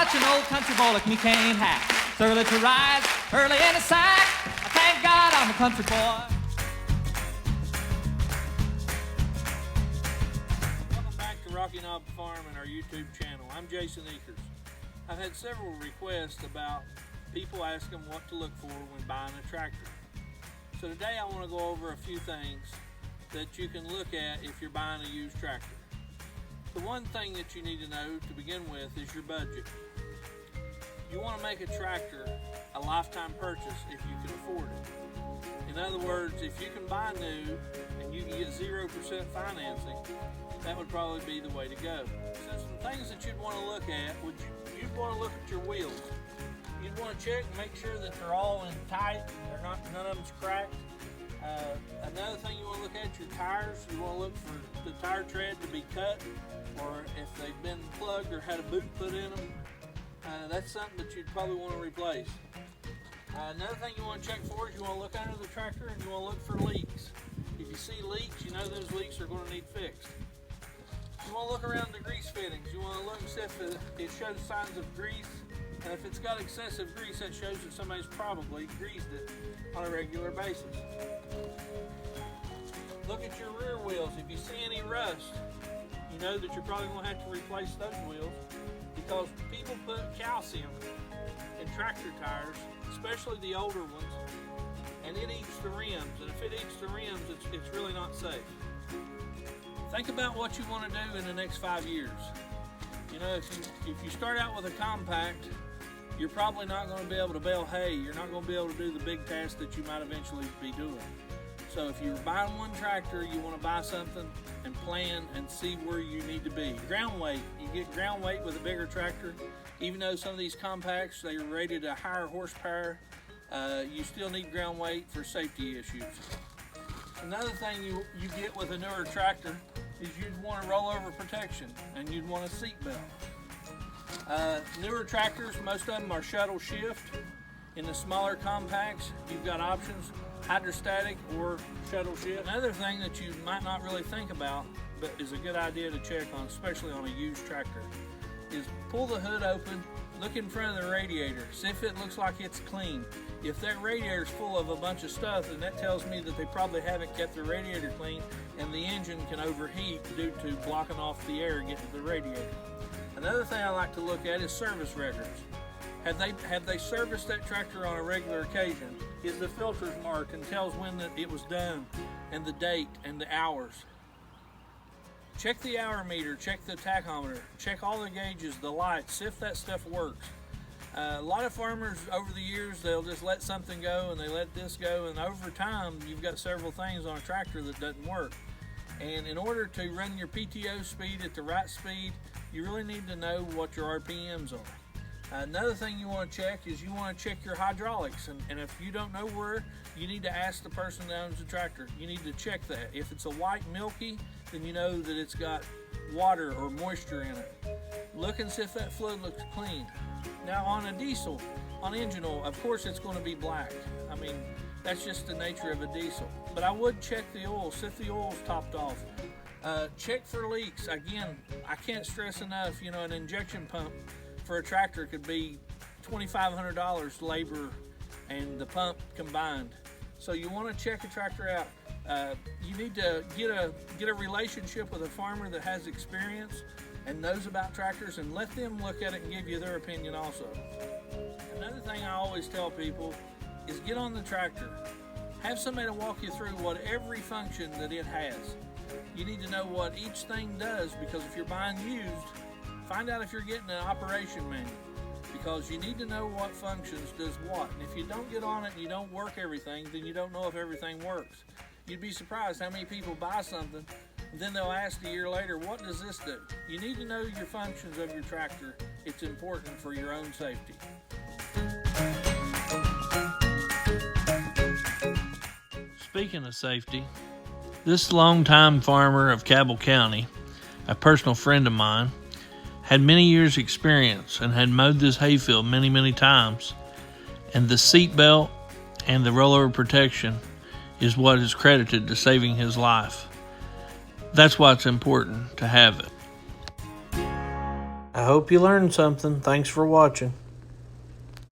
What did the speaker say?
much an old country boy like me can't hack. It's early to rise, early in the sack. I thank God I'm a country boy. Welcome back to Rocky Knob Farm and our YouTube channel. I'm Jason Ekers. I've had several requests about people asking what to look for when buying a tractor. So today I want to go over a few things that you can look at if you're buying a used tractor. The one thing that you need to know to begin with is your budget. You want to make a tractor a lifetime purchase if you can afford it. In other words, if you can buy new and you can get 0% financing, that would probably be the way to go. So some things that you'd want to look at, you'd want to look at your wheels. You'd want to check and make sure that they're all in tight, none of them's cracked. Another thing you want to look at, your tires. You want to look for the tire tread to be cut, or if they've been plugged or had a boot put in them. That's something that you'd probably want to replace. Another thing you want to check for is you want to look under the tractor and you want to look for leaks. If you see leaks, you know those leaks are going to need fixed. You want to look around the grease fittings. You want to look and see if it shows signs of grease. And if it's got excessive grease, that shows that somebody's probably greased it on a regular basis. Look at your rear wheels. If you see any rust, you know that you're probably going to have to replace those wheels, because people put calcium in tractor tires, especially the older ones, and it eats the rims. And if it eats the rims, it's really not safe. Think about what you want to do in the next 5 years. You know, if you start out with a compact, you're probably not going to be able to bale hay. You're not going to be able to do the big tasks that you might eventually be doing. So if you're buying one tractor, you want to buy something and plan and see where you need to be. Ground weight, you get ground weight with a bigger tractor. Even though some of these compacts, they are rated a higher horsepower, you still need ground weight for safety issues. Another thing you get with a newer tractor is you'd want a rollover protection and you'd want a seat belt. Newer tractors, most of them are shuttle shift. In the smaller compacts, you've got options, hydrostatic or shuttle shift. Another thing that you might not really think about, but is a good idea to check on, especially on a used tractor, is pull the hood open, look in front of the radiator, see if it looks like it's clean. If that radiator is full of a bunch of stuff, then that tells me that they probably haven't kept the radiator clean, and the engine can overheat due to blocking off the air getting to the radiator. Another thing I like to look at is service records. Have they serviced that tractor on a regular occasion? Is the filters marked and tells when it was done, and the date and the hours? Check the hour meter, check the tachometer, check all the gauges, the lights, see if that stuff works. A lot of farmers over the years, they'll just let something go and they let this go, and over time you've got several things on a tractor that doesn't work. And in order to run your PTO speed at the right speed, you really need to know what your RPMs are. Another thing you want to check is you want to check your hydraulics, and if you don't know where, you need to ask the person that owns the tractor. You need to check that. If it's a white milky, then you know that it's got water or moisture in it. Look and see if that fluid looks clean. Now on a diesel, on engine oil, of course it's going to be black. I mean, that's just the nature of a diesel. But I would check the oil, see if the oil's topped off. Check for leaks. Again, I can't stress enough, you know, an injection pump for a tractor could be $2,500 labor and the pump combined. So you want to check a tractor out. You need to get a relationship with a farmer that has experience and knows about tractors, and let them look at it and give you their opinion also. Another thing I always tell people is get on the tractor. Have somebody to walk you through what every function that it has. You need to know what each thing does, because if you're buying used, find out if you're getting an operation manual, because you need to know what functions does what. And if you don't get on it and you don't work everything, then you don't know if everything works. You'd be surprised how many people buy something and then they'll ask a year later, what does this do? You need to know your functions of your tractor. It's important for your own safety. Speaking of safety, this longtime farmer of Cabell County, a personal friend of mine, had many years experience and had mowed this hayfield many times, and the seat belt and the rollover protection is what is credited to saving his life. That's why it's important to have it. I hope you learned something. Thanks for watching.